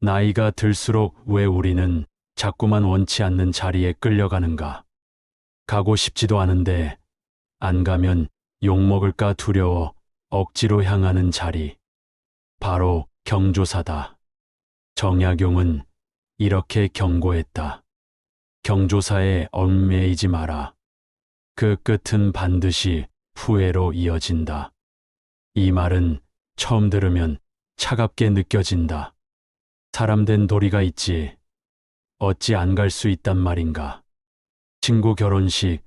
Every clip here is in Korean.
나이가 들수록 왜 우리는 자꾸만 원치 않는 자리에 끌려가는가? 가고 싶지도 않은데 안 가면 욕먹을까 두려워 억지로 향하는 자리. 바로 경조사다. 정약용은 이렇게 경고했다. 경조사에 얽매이지 마라. 그 끝은 반드시 후회로 이어진다. 이 말은 처음 들으면 차갑게 느껴진다. 사람된 도리가 있지. 어찌 안 갈 수 있단 말인가. 친구 결혼식,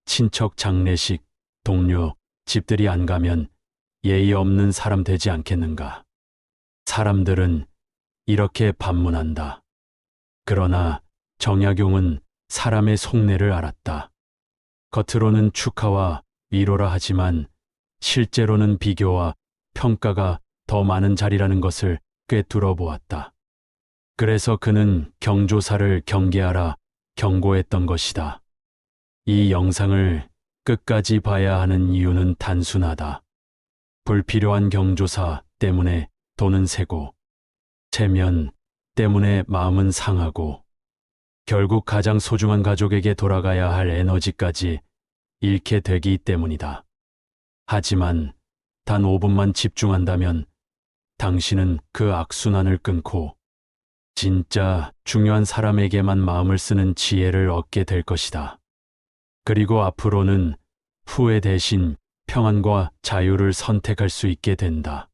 친척 장례식, 동료, 집들이 안 가면 예의 없는 사람 되지 않겠는가. 사람들은 이렇게 반문한다. 그러나 정약용은 사람의 속내를 알았다. 겉으로는 축하와 위로라 하지만 실제로는 비교와 평가가 더 많은 자리라는 것을 꿰뚫어 보았다. 그래서 그는 경조사를 경계하라 경고했던 것이다. 이 영상을 끝까지 봐야 하는 이유는 단순하다. 불필요한 경조사 때문에 돈은 새고, 체면 때문에 마음은 상하고, 결국 가장 소중한 가족에게 돌아가야 할 에너지까지 잃게 되기 때문이다. 하지만 단 5분만 집중한다면 당신은 그 악순환을 끊고 진짜 중요한 사람에게만 마음을 쓰는 지혜를 얻게 될 것이다. 그리고 앞으로는 후회 대신 평안과 자유를 선택할 수 있게 된다.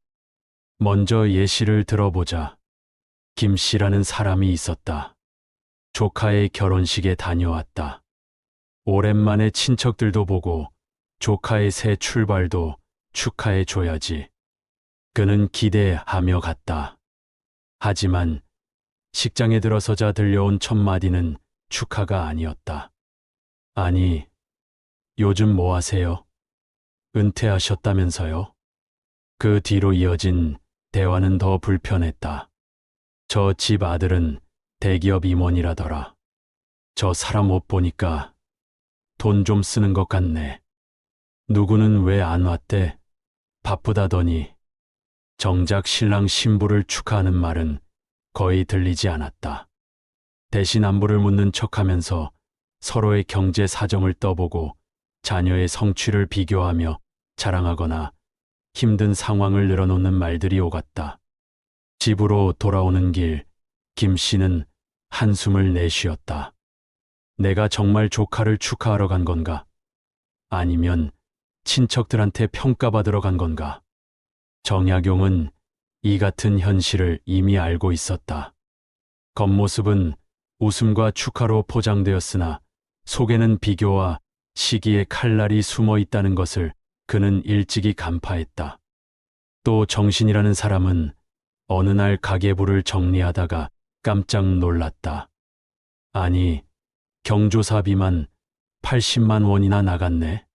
먼저 예시를 들어보자. 김 씨라는 사람이 있었다. 조카의 결혼식에 다녀왔다. 오랜만에 친척들도 보고 조카의 새 출발도 축하해 줘야지. 그는 기대하며 갔다. 하지만 식장에 들어서자 들려온 첫 마디는 축하가 아니었다. 아니, 요즘 뭐 하세요? 은퇴하셨다면서요? 그 뒤로 이어진 대화는 더 불편했다. 저 집 아들은 대기업 임원이라더라. 저 사람 옷 보니까 돈 좀 쓰는 것 같네. 누구는 왜 안 왔대? 바쁘다더니. 정작 신랑 신부를 축하하는 말은 거의 들리지 않았다. 대신 안부를 묻는 척하면서 서로의 경제 사정을 떠보고 자녀의 성취를 비교하며 자랑하거나 힘든 상황을 늘어놓는 말들이 오갔다. 집으로 돌아오는 길, 김 씨는 한숨을 내쉬었다. 내가 정말 조카를 축하하러 간 건가? 아니면 친척들한테 평가받으러 간 건가? 정약용은 이 같은 현실을 이미 알고 있었다. 겉모습은 웃음과 축하로 포장되었으나 속에는 비교와 시기의 칼날이 숨어 있다는 것을 그는 일찍이 간파했다. 또 정신이라는 사람은 어느 날 가계부를 정리하다가 깜짝 놀랐다. 아니, 경조사비만 80만 원이나 나갔네.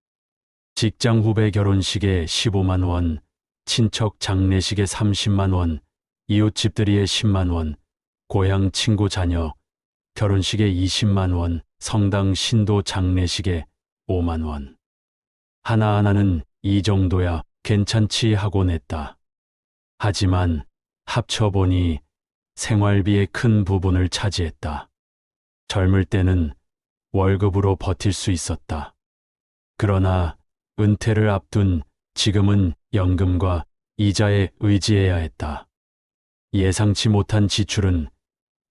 직장 후배 결혼식에 15만 원, 친척 장례식에 30만 원, 이웃 집들이에 10만 원, 고향 친구 자녀 결혼식에 20만 원, 성당 신도 장례식에 5만 원. 하나하나는 이 정도야 괜찮지 하고 냈다. 하지만 합쳐보니 생활비의 큰 부분을 차지했다. 젊을 때는 월급으로 버틸 수 있었다. 그러나 은퇴를 앞둔 지금은 연금과 이자에 의지해야 했다. 예상치 못한 지출은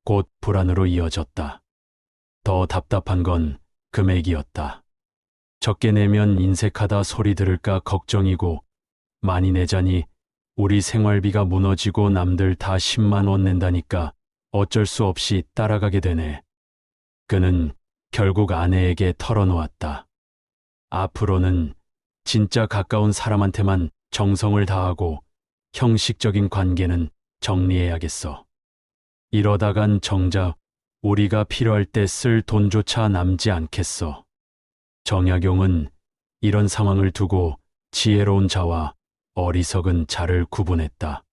곧 불안으로 이어졌다. 더 답답한 건 금액이었다. 적게 내면 인색하다 소리 들을까 걱정이고, 많이 내자니 우리 생활비가 무너지고 남들 다 10만 원 낸다니까 어쩔 수 없이 따라가게 되네. 그는 결국 아내에게 털어놓았다. 앞으로는 진짜 가까운 사람한테만 정성을 다하고 형식적인 관계는 정리해야겠어. 이러다간 정작 우리가 필요할 때 쓸 돈조차 남지 않겠어. 정약용은 이런 상황을 두고 지혜로운 자와 어리석은 자를 구분했다.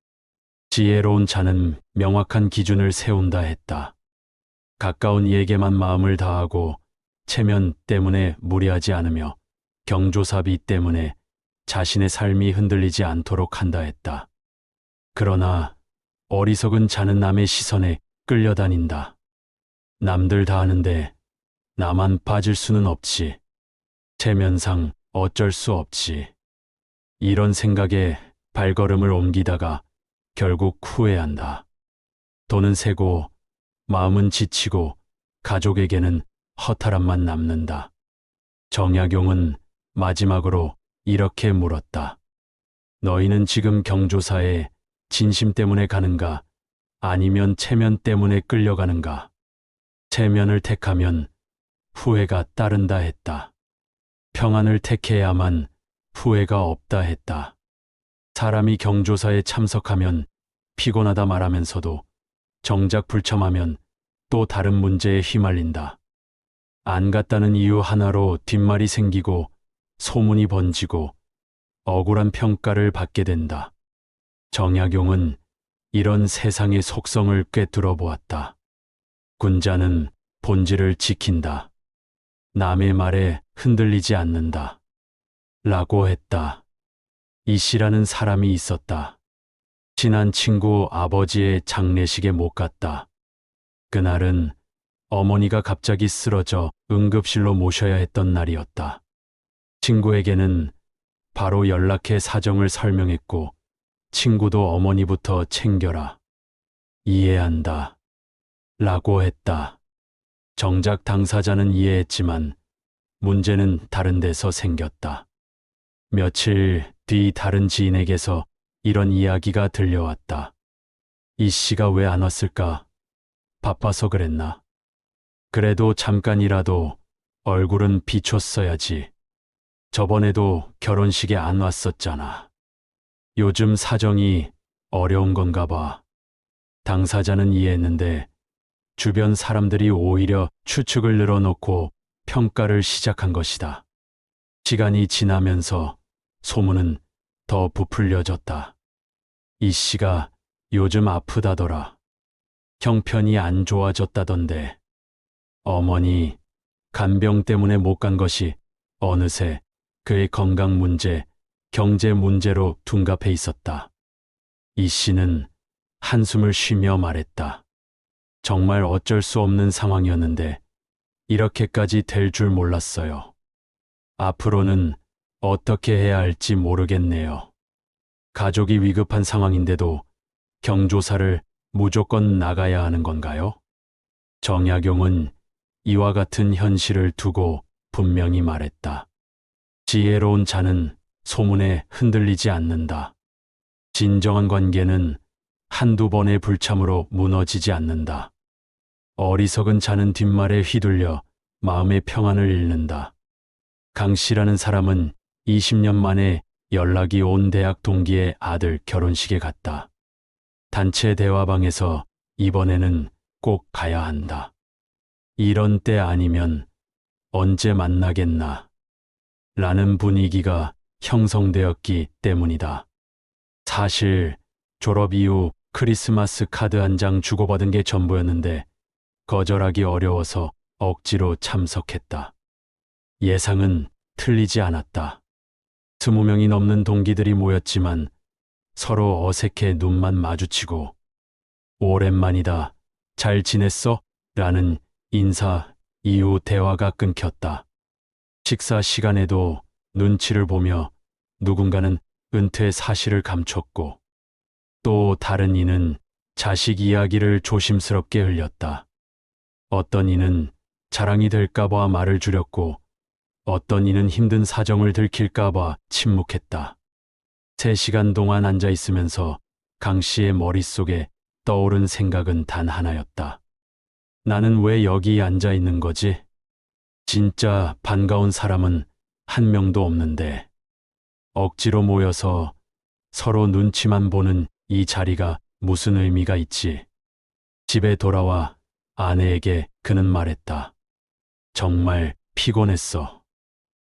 지혜로운 자는 명확한 기준을 세운다 했다. 가까운 이에게만 마음을 다하고 체면 때문에 무리하지 않으며 경조사비 때문에 자신의 삶이 흔들리지 않도록 한다 했다. 그러나 어리석은 자는 남의 시선에 끌려다닌다. 남들 다 하는데 나만 빠질 수는 없지. 체면상 어쩔 수 없지. 이런 생각에 발걸음을 옮기다가 결국 후회한다. 돈은 새고 마음은 지치고 가족에게는 허탈함만 남는다. 정약용은 마지막으로 이렇게 물었다. 너희는 지금 경조사에 진심 때문에 가는가? 아니면 체면 때문에 끌려가는가? 체면을 택하면 후회가 따른다 했다. 평안을 택해야만 후회가 없다 했다. 사람이 경조사에 참석하면 피곤하다 말하면서도 정작 불참하면 또 다른 문제에 휘말린다. 안 갔다는 이유 하나로 뒷말이 생기고 소문이 번지고 억울한 평가를 받게 된다. 정약용은 이런 세상의 속성을 꿰뚫어 보았다. 군자는 본질을 지킨다. 남의 말에 흔들리지 않는다. 라고 했다. 이 씨라는 사람이 있었다. 친한 친구 아버지의 장례식에 못 갔다. 그날은 어머니가 갑자기 쓰러져 응급실로 모셔야 했던 날이었다. 친구에게는 바로 연락해 사정을 설명했고 친구도 어머니부터 챙겨라. 이해한다. 라고 했다. 정작 당사자는 이해했지만 문제는 다른 데서 생겼다. 며칠 뒤 다른 지인에게서 이런 이야기가 들려왔다. 이 씨가 왜 안 왔을까? 바빠서 그랬나? 그래도 잠깐이라도 얼굴은 비췄어야지. 저번에도 결혼식에 안 왔었잖아. 요즘 사정이 어려운 건가 봐. 당사자는 이해했는데 주변 사람들이 오히려 추측을 늘어놓고 평가를 시작한 것이다. 시간이 지나면서 소문은 더 부풀려졌다. 이 씨가 요즘 아프다더라. 형편이 안 좋아졌다던데. 어머니 간병 때문에 못 간 것이 어느새 그의 건강 문제, 경제 문제로 둔갑해 있었다. 이 씨는 한숨을 쉬며 말했다. 정말 어쩔 수 없는 상황이었는데 이렇게까지 될 줄 몰랐어요. 앞으로는 어떻게 해야 할지 모르겠네요. 가족이 위급한 상황인데도 경조사를 무조건 나가야 하는 건가요? 정약용은 이와 같은 현실을 두고 분명히 말했다. 지혜로운 자는 소문에 흔들리지 않는다. 진정한 관계는 한두 번의 불참으로 무너지지 않는다. 어리석은 자는 뒷말에 휘둘려 마음의 평안을 잃는다. 강 씨라는 사람은 20년 만에 연락이 온 대학 동기의 아들 결혼식에 갔다. 단체 대화방에서 이번에는 꼭 가야 한다. 이런 때 아니면 언제 만나겠나 라는 분위기가 형성되었기 때문이다. 사실 졸업 이후 크리스마스 카드 한 장 주고받은 게 전부였는데 거절하기 어려워서 억지로 참석했다. 예상은 틀리지 않았다. 20명이 넘는 동기들이 모였지만 서로 어색해 눈만 마주치고 오랜만이다. 잘 지냈어? 라는 인사 이후 대화가 끊겼다. 식사 시간에도 눈치를 보며 누군가는 은퇴 사실을 감췄고 또 다른 이는 자식 이야기를 조심스럽게 흘렸다. 어떤 이는 자랑이 될까봐 말을 줄였고 어떤 이는 힘든 사정을 들킬까봐 침묵했다. 3시간 동안 앉아 있으면서 강 씨의 머릿속에 떠오른 생각은 단 하나였다. 나는 왜 여기 앉아 있는 거지? 진짜 반가운 사람은 한 명도 없는데 억지로 모여서 서로 눈치만 보는 이 자리가 무슨 의미가 있지? 집에 돌아와 아내에게 그는 말했다. 정말 피곤했어.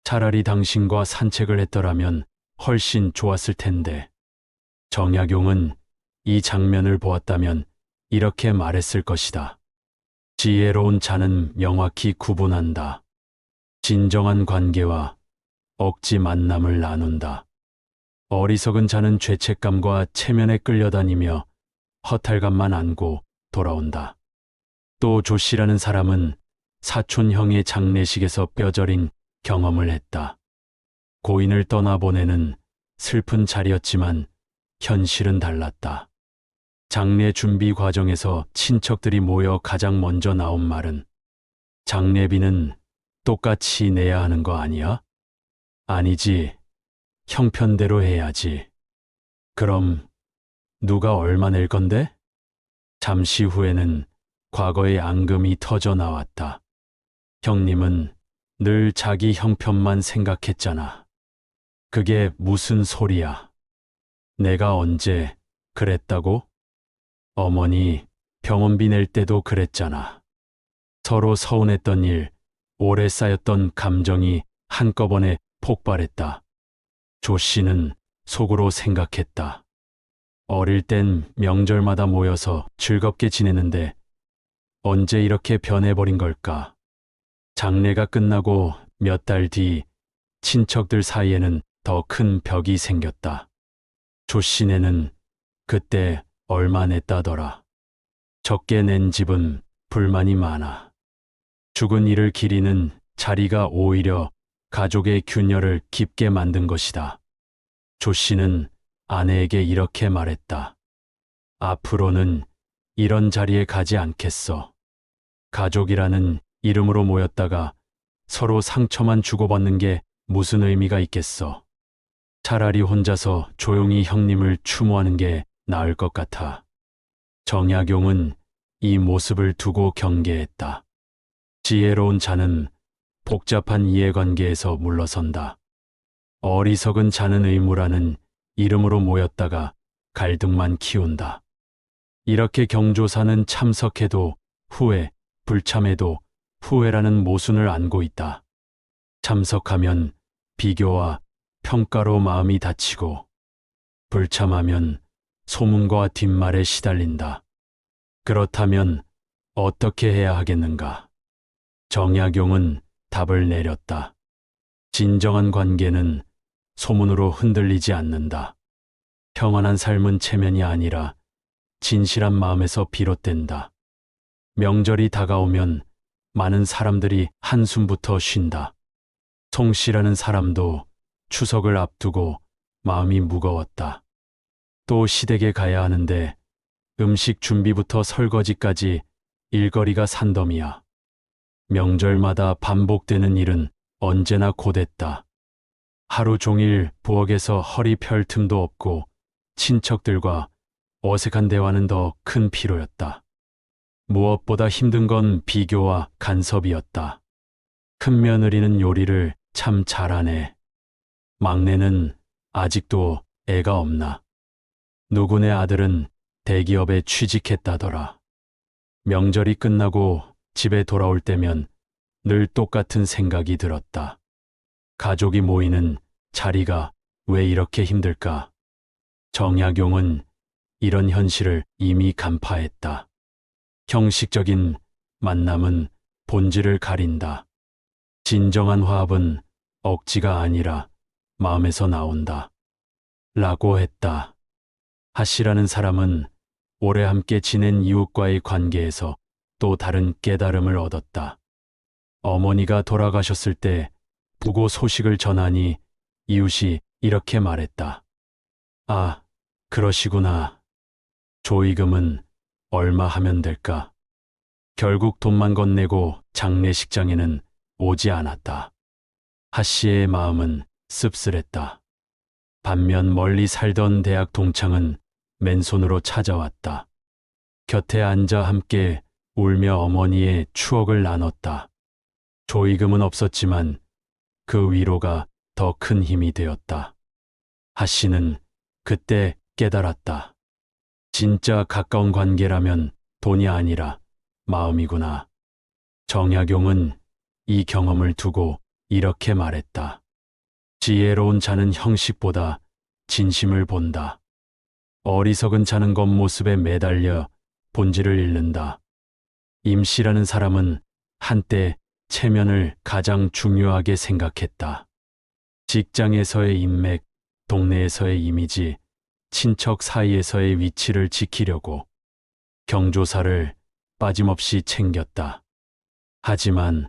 차라리 당신과 산책을 했더라면 훨씬 좋았을 텐데. 정약용은 이 장면을 보았다면 이렇게 말했을 것이다. 지혜로운 자는 명확히 구분한다. 진정한 관계와 억지 만남을 나눈다. 어리석은 자는 죄책감과 체면에 끌려다니며 허탈감만 안고 돌아온다. 또 조 씨라는 사람은 사촌 형의 장례식에서 뼈저린 경험을 했다. 고인을 떠나보내는 슬픈 자리였지만 현실은 달랐다. 장례 준비 과정에서 친척들이 모여 가장 먼저 나온 말은 장례비는 똑같이 내야 하는 거 아니야? 아니지. 형편대로 해야지. 그럼 누가 얼마 낼 건데? 잠시 후에는 과거의 앙금이 터져 나왔다. 형님은 늘 자기 형편만 생각했잖아. 그게 무슨 소리야? 내가 언제 그랬다고? 어머니 병원비 낼 때도 그랬잖아. 서로 서운했던 일, 오래 쌓였던 감정이 한꺼번에 폭발했다. 조 씨는 속으로 생각했다. 어릴 땐 명절마다 모여서 즐겁게 지내는데 언제 이렇게 변해버린 걸까? 장례가 끝나고 몇 달 뒤 친척들 사이에는 더 큰 벽이 생겼다. 조 씨네는 그때 얼마 냈다더라. 적게 낸 집은 불만이 많아. 죽은 이를 기리는 자리가 오히려 가족의 균열을 깊게 만든 것이다. 조 씨는 아내에게 이렇게 말했다. 앞으로는 이런 자리에 가지 않겠어. 가족이라는 이름으로 모였다가 서로 상처만 주고받는 게 무슨 의미가 있겠어. 차라리 혼자서 조용히 형님을 추모하는 게 나을 것 같아. 정약용은 이 모습을 두고 경계했다. 지혜로운 자는 복잡한 이해관계에서 물러선다. 어리석은 자는 의무라는 이름으로 모였다가 갈등만 키운다. 이렇게 경조사는 참석해도 후회, 불참해도 후회라는 모순을 안고 있다. 참석하면 비교와 평가로 마음이 다치고 불참하면 소문과 뒷말에 시달린다. 그렇다면 어떻게 해야 하겠는가? 정약용은 답을 내렸다. 진정한 관계는 소문으로 흔들리지 않는다. 평안한 삶은 체면이 아니라 진실한 마음에서 비롯된다. 명절이 다가오면 많은 사람들이 한숨부터 쉰다. 송 씨라는 사람도 추석을 앞두고 마음이 무거웠다. 또 시댁에 가야 하는데 음식 준비부터 설거지까지 일거리가 산더미야. 명절마다 반복되는 일은 언제나 고됐다. 하루 종일 부엌에서 허리 펼 틈도 없고 친척들과 어색한 대화는 더 큰 피로였다. 무엇보다 힘든 건 비교와 간섭이었다. 큰 며느리는 요리를 참 잘하네. 막내는 아직도 애가 없나. 누구네 아들은 대기업에 취직했다더라. 명절이 끝나고 집에 돌아올 때면 늘 똑같은 생각이 들었다. 가족이 모이는 자리가 왜 이렇게 힘들까? 정약용은 이런 현실을 이미 간파했다. 형식적인 만남은 본질을 가린다. 진정한 화합은 억지가 아니라 마음에서 나온다. 라고 했다. 하 씨라는 사람은 오래 함께 지낸 이웃과의 관계에서 또 다른 깨달음을 얻었다. 어머니가 돌아가셨을 때 부고 소식을 전하니 이웃이 이렇게 말했다. 아, 그러시구나. 조의금은 얼마 하면 될까? 결국 돈만 건네고 장례식장에는 오지 않았다. 하 씨의 마음은 씁쓸했다. 반면 멀리 살던 대학 동창은 맨손으로 찾아왔다. 곁에 앉아 함께 울며 어머니의 추억을 나눴다. 조의금은 없었지만 그 위로가 더 큰 힘이 되었다. 하 씨는 그때 깨달았다. 진짜 가까운 관계라면 돈이 아니라 마음이구나. 정약용은 이 경험을 두고 이렇게 말했다. 지혜로운 자는 형식보다 진심을 본다. 어리석은 자는 겉모습에 매달려 본질을 잃는다. 임 씨라는 사람은 한때 체면을 가장 중요하게 생각했다. 직장에서의 인맥, 동네에서의 이미지, 친척 사이에서의 위치를 지키려고 경조사를 빠짐없이 챙겼다. 하지만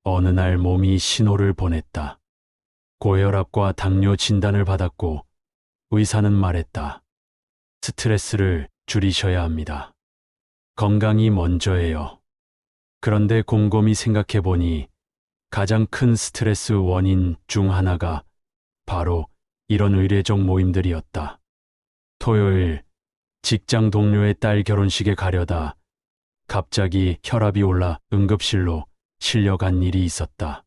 어느 날 몸이 신호를 보냈다. 고혈압과 당뇨 진단을 받았고 의사는 말했다. 스트레스를 줄이셔야 합니다. 건강이 먼저예요. 그런데 곰곰이 생각해 보니 가장 큰 스트레스 원인 중 하나가 바로 이런 의례적 모임들이었다. 토요일 직장 동료의 딸 결혼식에 가려다 갑자기 혈압이 올라 응급실로 실려간 일이 있었다.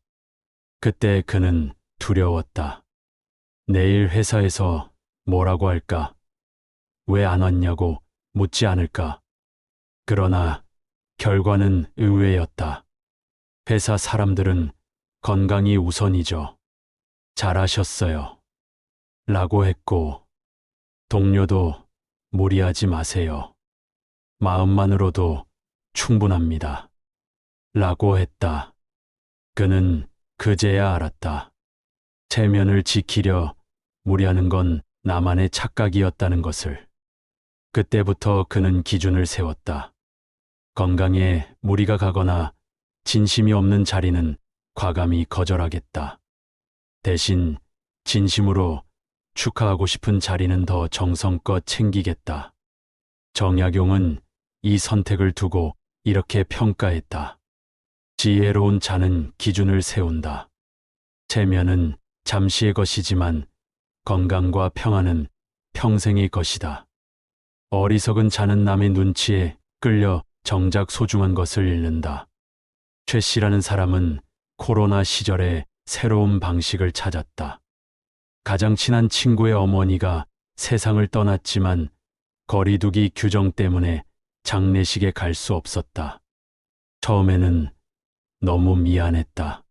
그때 그는 두려웠다. 내일 회사에서 뭐라고 할까? 왜 안 왔냐고 묻지 않을까? 그러나 결과는 의외였다. 회사 사람들은 건강이 우선이죠. 잘하셨어요. 라고 했고, 동료도 무리하지 마세요. 마음만으로도 충분합니다. 라고 했다. 그는 그제야 알았다. 체면을 지키려 무리하는 건 나만의 착각이었다는 것을. 그때부터 그는 기준을 세웠다. 건강에 무리가 가거나 진심이 없는 자리는 과감히 거절하겠다. 대신 진심으로 축하하고 싶은 자리는 더 정성껏 챙기겠다. 정약용은 이 선택을 두고 이렇게 평가했다. 지혜로운 자는 기준을 세운다. 체면은 잠시의 것이지만 건강과 평안은 평생의 것이다. 어리석은 자는 남의 눈치에 끌려 정작 소중한 것을 잃는다. 최 씨라는 사람은 코로나 시절에 새로운 방식을 찾았다. 가장 친한 친구의 어머니가 세상을 떠났지만 거리두기 규정 때문에 장례식에 갈 수 없었다. 처음에는 너무 미안했다.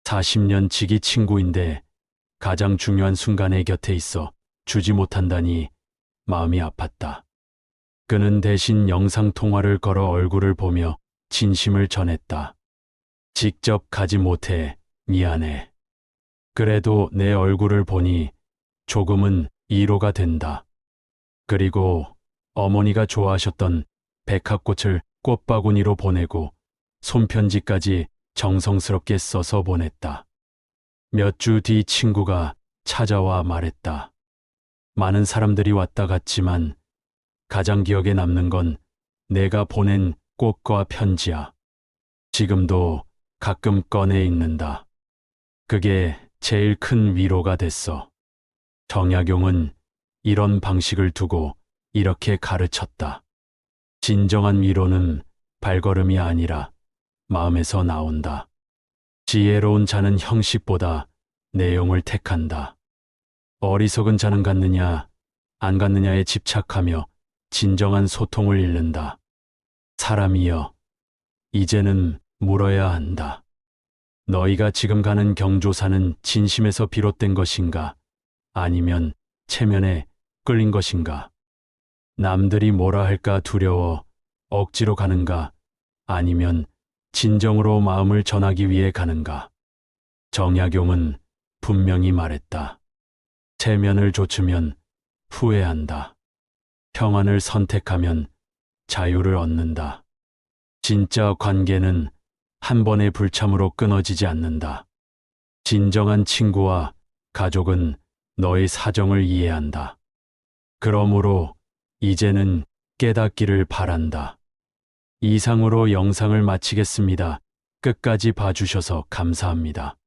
40년 지기 친구인데 가장 중요한 순간에 곁에 있어 주지 못한다니 마음이 아팠다. 그는 대신 영상통화를 걸어 얼굴을 보며 진심을 전했다. 직접 가지 못해 미안해. 그래도 내 얼굴을 보니 조금은 위로가 된다. 그리고 어머니가 좋아하셨던 백합꽃을 꽃바구니로 보내고 손편지까지 정성스럽게 써서 보냈다. 몇 주 뒤 친구가 찾아와 말했다. 많은 사람들이 왔다 갔지만 가장 기억에 남는 건 내가 보낸 꽃과 편지야. 지금도 가끔 꺼내 읽는다. 그게 제일 큰 위로가 됐어. 정약용은 이런 방식을 두고 이렇게 가르쳤다. 진정한 위로는 발걸음이 아니라 마음에서 나온다. 지혜로운 자는 형식보다 내용을 택한다. 어리석은 자는 갖느냐, 안 갖느냐에 집착하며 진정한 소통을 잃는다. 사람이여, 이제는 물어야 한다. 너희가 지금 가는 경조사는 진심에서 비롯된 것인가? 아니면 체면에 끌린 것인가? 남들이 뭐라 할까 두려워 억지로 가는가? 아니면 진정으로 마음을 전하기 위해 가는가? 정약용은 분명히 말했다. 체면을 좇으면 후회한다. 평안을 선택하면 자유를 얻는다. 진짜 관계는 한 번의 불참으로 끊어지지 않는다. 진정한 친구와 가족은 너의 사정을 이해한다. 그러므로 이제는 깨닫기를 바란다. 이상으로 영상을 마치겠습니다. 끝까지 봐주셔서 감사합니다.